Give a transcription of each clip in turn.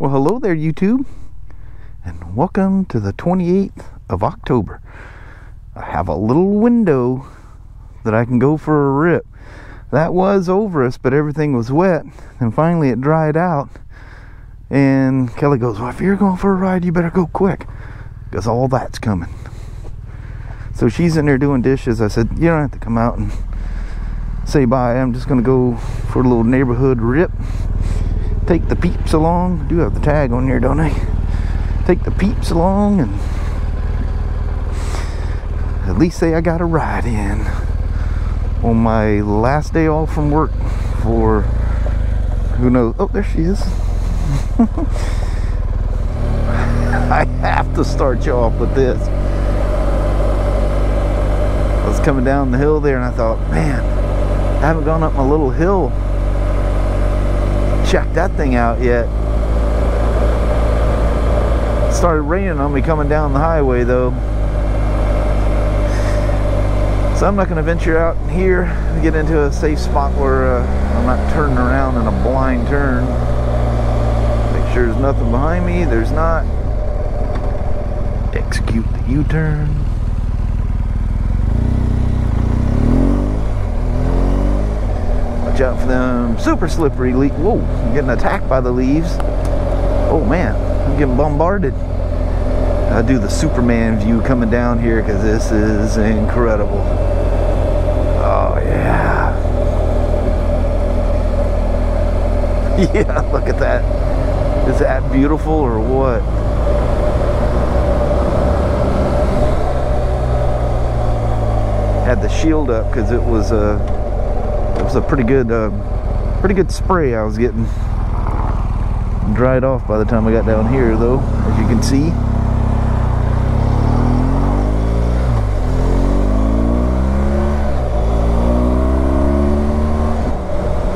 Well, hello there, YouTube, and welcome to the 28th of October. I have a little window that I can go for a rip. That was over us, but everything was wet, and finally it dried out. And Kelly goes, well, if you're going for a ride, you better go quick, because all that's coming. So she's in there doing dishes. I said, you don't have to come out and say bye. I'm just going to go for a little neighborhood rip. Take the peeps along. I do have the tag on there, don't I? Take the peeps along and at least say I got a ride in on my last day off from work for who knows. Oh, there she is. I have to start you off with this. I was coming down the hill there and I thought, man, I haven't gone up my little hill, checked that thing out yet. It started raining on me coming down the highway though, so I'm not going to venture out here and get into a safe spot where I'm not turning around in a blind turn. Make sure there's nothing behind me. There's not. Execute the U-turn. Watch out for them super slippery leaves. Whoa, I'm getting attacked by the leaves. Oh man, I'm getting bombarded. I do the Superman view coming down here because this is incredible. Oh yeah. Yeah, look at that. Is that beautiful or what? Had the shield up because it was a pretty good spray I was getting. Dried off by the time I got down here though, as you can see.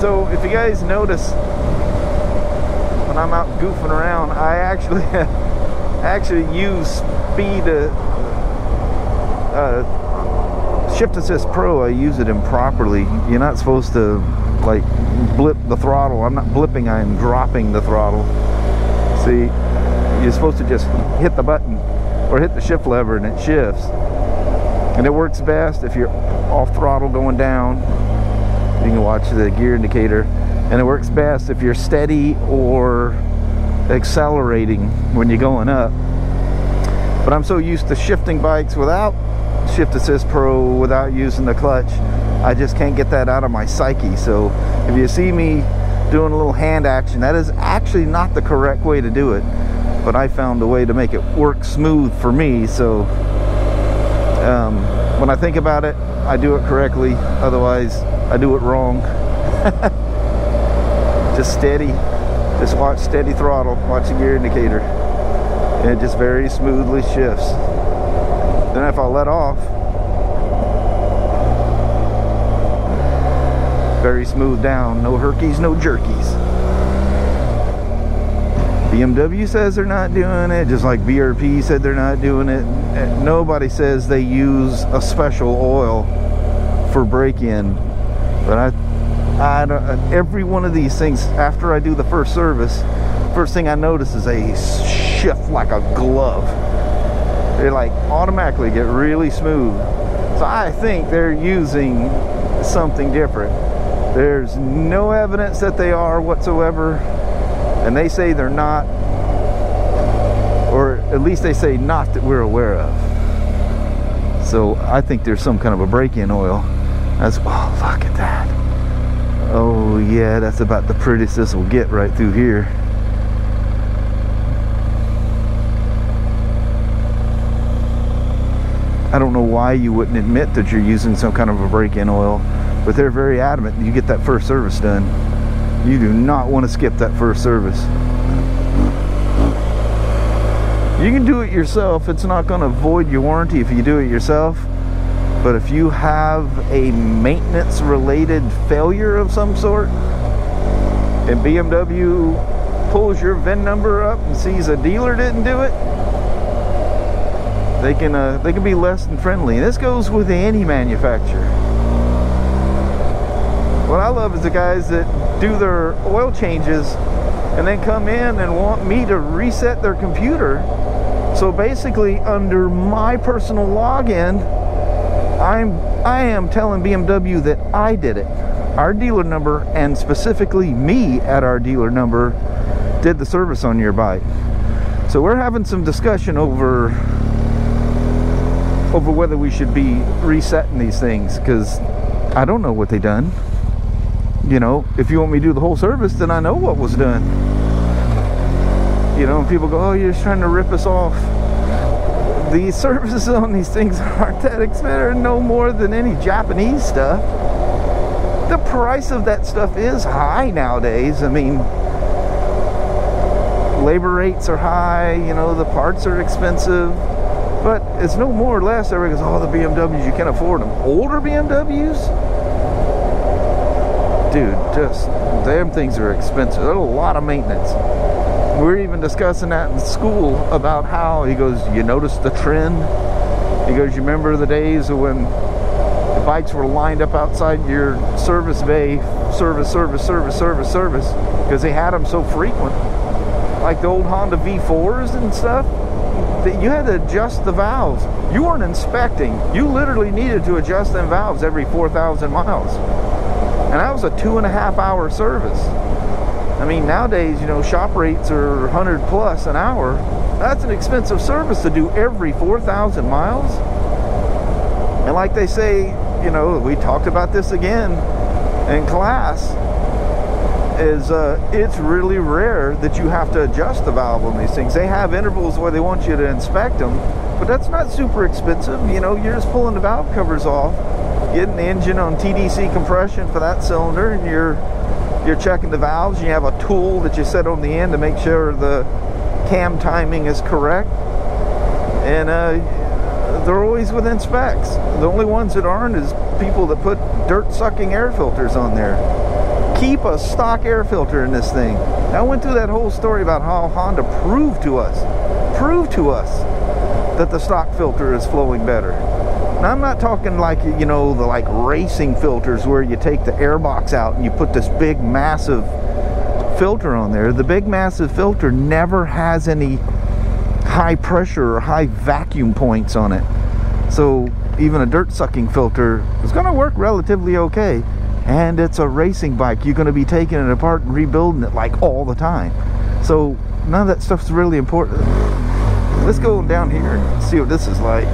So if you guys notice, when I'm out goofing around, I actually use speed Shift Assist Pro. I use it improperly. You're not supposed to like blip the throttle. I'm not blipping, I'm dropping the throttle. See, you're supposed to just hit the button or hit the shift lever and it shifts. And it works best if you're off throttle going down. You can watch the gear indicator. And it works best if you're steady or accelerating when you're going up. But I'm so used to shifting bikes without Shift Assist Pro, without using the clutch, I just can't get that out of my psyche. So if you see me doing a little hand action, that is actually not the correct way to do it, but I found a way to make it work smooth for me. So when I think about it, I do it correctly, otherwise I do it wrong. Just steady, just watch steady throttle, watch the gear indicator, and it just very smoothly shifts. Then if I let off, very smooth down, no herkies, no jerkies. BMW says they're not doing it, just like BRP said they're not doing it. Nobody says they use a special oil for break-in, but I don't, every one of these things, after I do the first service, first thing I notice is they shift like a glove. They like automatically get really smooth. So I think they're using something different. There's no evidence that they are whatsoever, and they say they're not, or at least they say not that we're aware of. So I think there's some kind of a break-in oil. That's, oh, look at that. Oh yeah, that's about the prettiest this will get right through here. I don't know why you wouldn't admit that you're using some kind of a break-in oil, but they're very adamant you get that first service done. You do not want to skip that first service. You can do it yourself. It's not going to void your warranty if you do it yourself. But if you have a maintenance related failure of some sort, and BMW pulls your VIN number up and sees a dealer didn't do it, they can be less than friendly. And this goes with any manufacturer. What I love is the guys that do their oil changes and then come in and want me to reset their computer. So basically, under my personal login, I am telling BMW that I did it. Our dealer number, and specifically me at our dealer number, did the service on your bike. So we're having some discussion over whether we should be resetting these things, because I don't know what they done. You know, if you want me to do the whole service, then I know what was done. You know, and people go, oh, you're just trying to rip us off. The services on these things aren't that expensive. They're no more than any Japanese stuff. The price of that stuff is high nowadays. I mean, labor rates are high, you know, the parts are expensive, but it's no more or less. Everybody goes, oh, the BMWs, you can't afford them. Older BMWs? Dude, just, damn things are expensive. There's a lot of maintenance. We're even discussing that in school about how, he goes, you notice the trend? He goes, you remember the days when the bikes were lined up outside your service bay, service, because they had them so frequent. Like the old Honda V4s and stuff, that you had to adjust the valves. You weren't inspecting. You literally needed to adjust them valves every 4,000 miles. And that was a 2.5 hour service. I mean, nowadays, you know, shop rates are 100 plus an hour. That's an expensive service to do every 4,000 miles. And like they say, you know, we talked about this again in class, is it's really rare that you have to adjust the valve on these things. They have intervals where they want you to inspect them, but that's not super expensive. You know, you're just pulling the valve covers off, getting the engine on TDC compression for that cylinder, and you're checking the valves. You have a tool that you set on the end to make sure the cam timing is correct, and they're always within specs. The only ones that aren't is people that put dirt sucking air filters on there. Keep a stock air filter in this thing. I went through that whole story about how Honda proved to us that the stock filter is flowing better. Now, I'm not talking like, you know, the like racing filters where you take the air box out and you put this big massive filter on there. The big massive filter never has any high pressure or high vacuum points on it. So even a dirt sucking filter is going to work relatively okay. And it's a racing bike. You're going to be taking it apart and rebuilding it like all the time. So none of that stuff's really important. Let's go down here and see what this is like.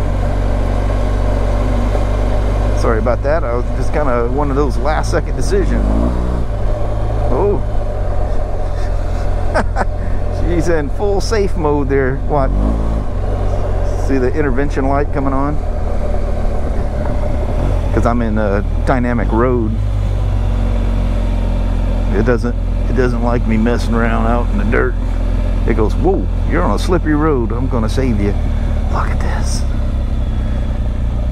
Sorry about that. I was just kind of one of those last second decisions. Oh. She's in full safe mode there. What? See the intervention light coming on? Because I'm in a dynamic road. It doesn't like me messing around out in the dirt. It goes, whoa, you're on a slippery road. I'm gonna save you. Look at this.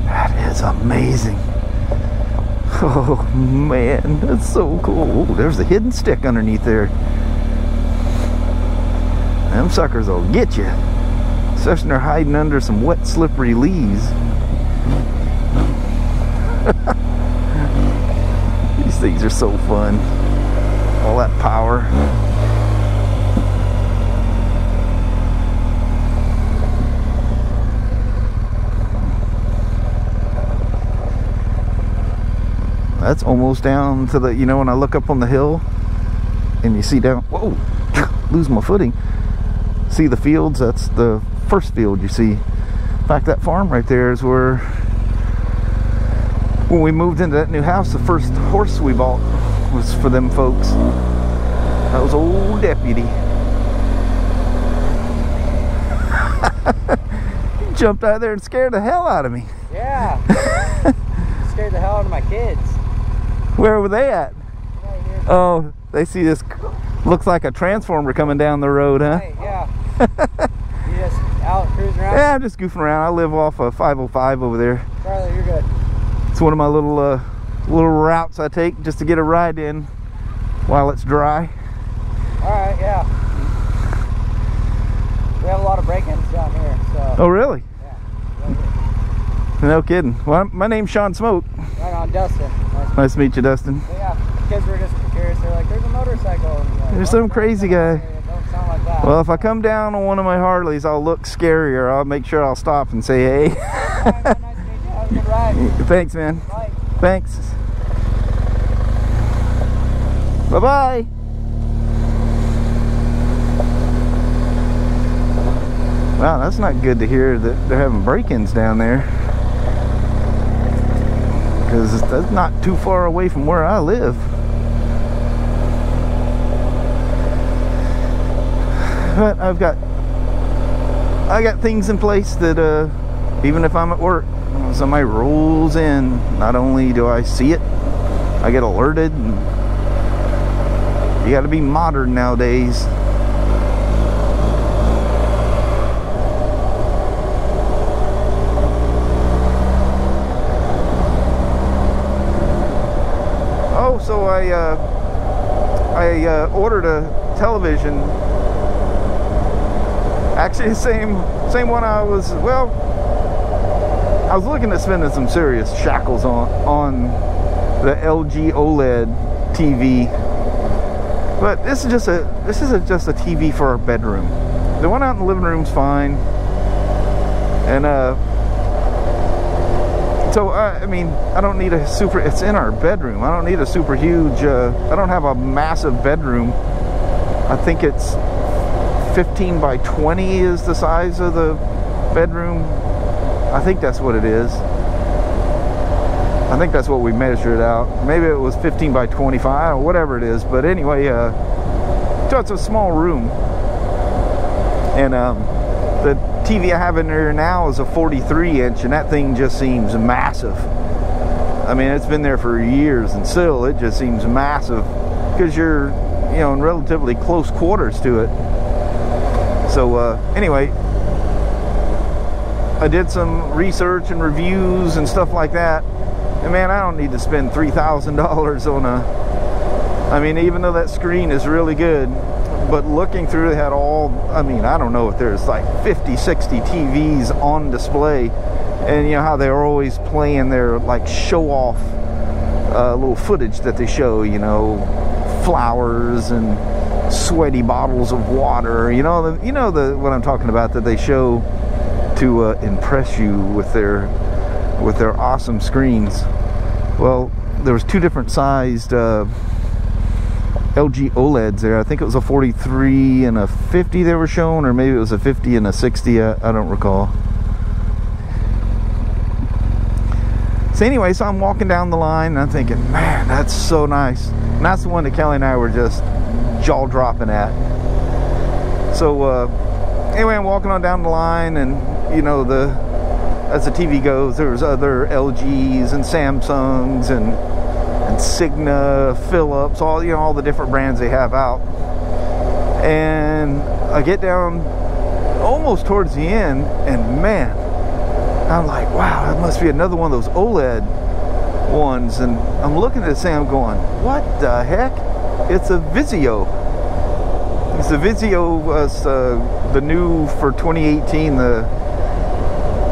That is amazing. Oh man, that's so cool. Ooh, there's a hidden stick underneath there. Them suckers will get you. Especially when they're hiding under some wet, slippery leaves. These things are so fun. All that power. That's almost down to the, you know, when I look up on the hill and you see down, whoa, lose my footing. See the fields? That's the first field you see. In fact, that farm right there is where, when we moved into that new house, the first horse we bought was for them folks. That was old Deputy. He jumped out of there and scared the hell out of me. Yeah. Scared the hell out of my kids. Where were they at? Right here. Oh, they see this, looks like a transformer coming down the road, huh? Right, yeah. You just out cruising around? Yeah, I'm just goofing around. I live off of 505 over there. Charlie, you're good. It's one of my little routes I take just to get a ride in while it's dry. Alright, yeah. We have a lot of break-ins down here, so. Oh, really? Yeah. Right. No kidding. Well, my name's Shawn Smoak. Right on, Dustin. Nice to meet you, Dustin. But yeah, the kids were just curious. They're like, there's a motorcycle. There's some crazy guy. Don't sound like that. Well, if I come down on one of my Harleys, I'll look scarier. I'll make sure I'll stop and say hey. Nice to meet you. Have a good ride. Thanks, man. Bye. Thanks. Bye-bye. Wow, that's not good to hear that they're having break-ins down there. Because that's not too far away from where I live. But I got things in place that even if I'm at work, when somebody rolls in, not only do I see it, I get alerted. And you got to be modern nowadays. Oh, so I ordered a television. Actually, same one I was looking at spending some serious shackles on the LG OLED TV. But this is just a TV for our bedroom. The one out in the living room's fine. And so I mean, I don't need a super, it's in our bedroom. I don't need a super huge, I don't have a massive bedroom. I think it's 15 by 20 is the size of the bedroom. I think that's what it is. I think that's what we measured out. Maybe it was 15 by 25 or whatever it is. But anyway, so it's a small room. And the TV I have in there now is a 43 inch, and that thing just seems massive. I mean, it's been there for years, and still it just seems massive because you're, you know, in relatively close quarters to it. So anyway, I did some research and reviews and stuff like that, and man, I don't need to spend $3,000 on a, I mean, even though that screen is really good, but looking through it had all, I mean, I don't know if there's like 50, 60 TVs on display, and you know how they're always playing their like show off little footage that they show, you know, flowers and sweaty bottles of water, you know the what I'm talking about, that they show to impress you with their awesome screens. Well, there was two different sized LG OLEDs there. I think it was a 43 and a 50 they were shown, or maybe it was a 50 and a 60. I don't recall. So anyway, so I'm walking down the line and I'm thinking, man, that's so nice. And that's the one that Kelly and I were just jaw-dropping at. So anyway, I'm walking on down the line, and you know, as the TV goes, there's other LGs and Samsungs and Signa, Philips, all the different brands they have out. And I get down almost towards the end, and man, I'm like, wow, that must be another one of those OLED ones. And I'm looking at this thing, I'm going, what the heck? It's a Vizio. It's the Vizio, the new for 2018, the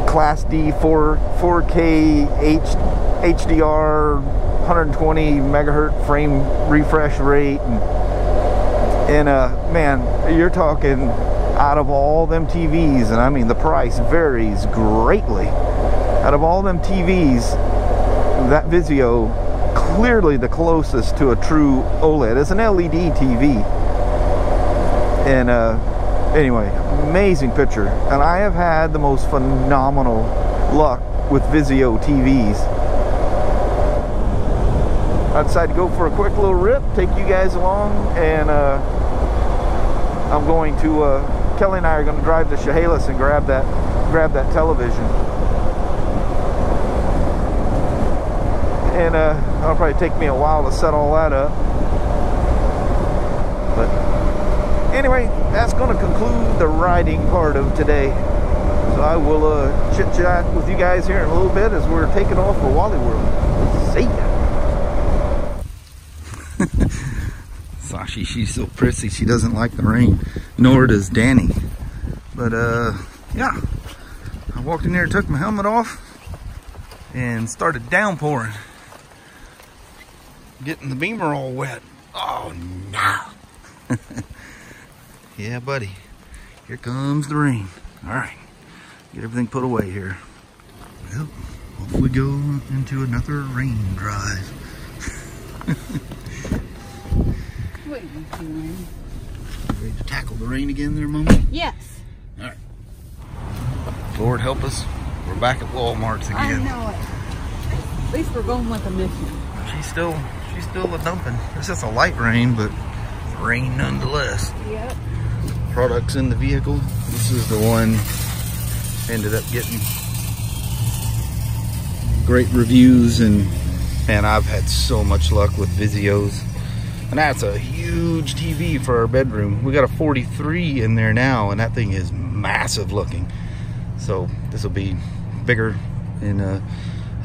Class D 4K HDR 120 megahertz frame refresh rate, and man, you're talking out of all them TVs, and I mean the price varies greatly. Out of all them TVs, that Vizio clearly the closest to a true OLED. It's an LED TV, and anyway, amazing picture. And I have had the most phenomenal luck with Vizio TVs. I decided to go for a quick little rip, take you guys along, and I'm going to Kelly and I are going to drive to Chehalis and grab that television. And it'll probably take me a while to set all that up. But anyway, that's going to conclude the riding part of today. So I will chit-chat with you guys here in a little bit as we're taking off for Wally World. See ya. Sashi, she's so prissy, she doesn't like the rain, nor does Danny. But yeah, I walked in there, took my helmet off, and started downpouring, getting the Beamer all wet. Oh now. Yeah, buddy. Here comes the rain. All right. Get everything put away here. Well, off we go into another rain drive. What are you doing? Ready to tackle the rain again there, Mama? Yes. All right. Lord help us. We're back at Walmart's again. I know it. At least we're going with a mission. She's still a dumping. It's just a light rain, but rain nonetheless. Yep. Products in the vehicle. This is the one ended up getting great reviews, and man, I've had so much luck with Vizios. And that's a huge TV for our bedroom. We got a 43 in there now, and that thing is massive looking. So this will be bigger and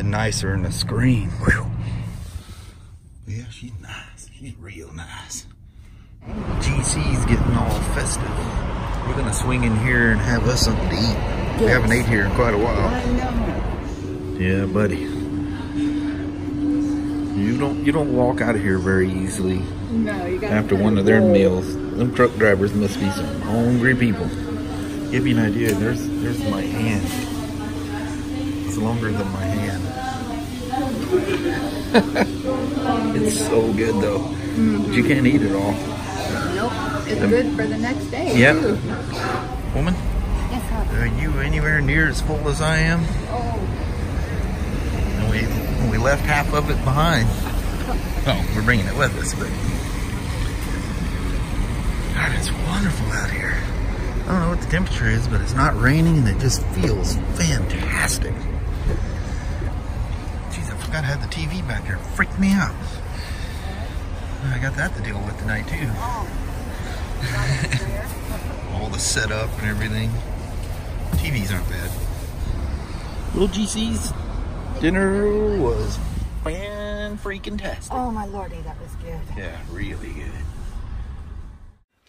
nicer in the screen. Whew. Yeah, she's nice. She's real nice. GC's getting all festive. We're gonna swing in here and have us something to eat. Yes. We haven't ate here in quite a while. I know. Yeah, buddy. You don't walk out of here very easily. No, you got after one of their meals. Them truck drivers must be some hungry people. Give you an idea. There's my hand. It's longer than my hand. It's so good though. Mm-hmm. But you can't eat it all. Nope. It's good for the next day. Yep. Too. Woman? Yes, sir. Are you anywhere near as full as I am? Oh. And we left half of it behind. Oh, we're bringing it with us, but God, it's wonderful out here. I don't know what the temperature is, but it's not raining and it just feels fantastic. Jeez, I forgot I had the TV back there. It freaked me out. I got that to deal with tonight too. All the setup and everything. TVs aren't bad. Little GC's dinner was fan-freaking-tastic. Oh my lordy, that was good. Yeah, really good.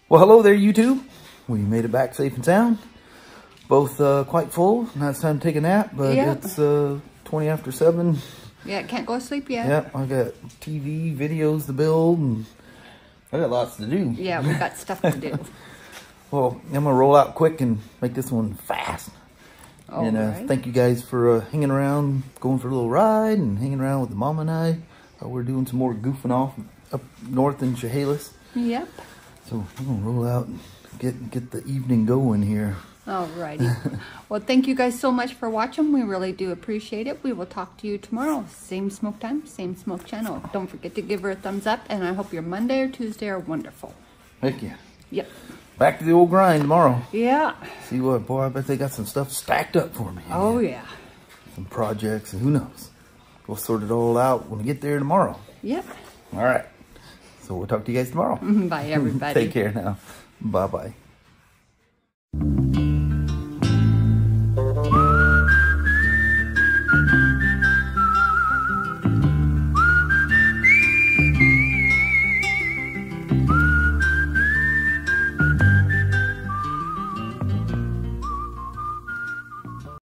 Well, hello there, YouTube. We made it back safe and sound. Both quite full. Now it's time to take a nap, but yep. It's 20 after 7. Yeah, can't go to sleep yet. Yep, I got TV, videos to build, and I got lots to do. Yeah, we got stuff to do. Well, I'm going to roll out quick and make this one fast. All and right. Thank you guys for hanging around, going for a little ride, and hanging around with the mom and I. We're doing some more goofing off up north in Chehalis. Yep. So I'm going to roll out and get the evening going here. Alrighty. Well, thank you guys so much for watching. We really do appreciate it. We will talk to you tomorrow. Same smoke time, same smoke channel. Don't forget to give her a thumbs up, and I hope your Monday or Tuesday are wonderful. Heck yeah. Yep. Back to the old grind tomorrow. Yeah. See what, boy, I bet they got some stuff stacked up for me. Oh, yeah. Some projects, and who knows. We'll sort it all out when we get there tomorrow. Yep. All right. So we'll talk to you guys tomorrow. Bye, everybody. Take care now. Bye-bye.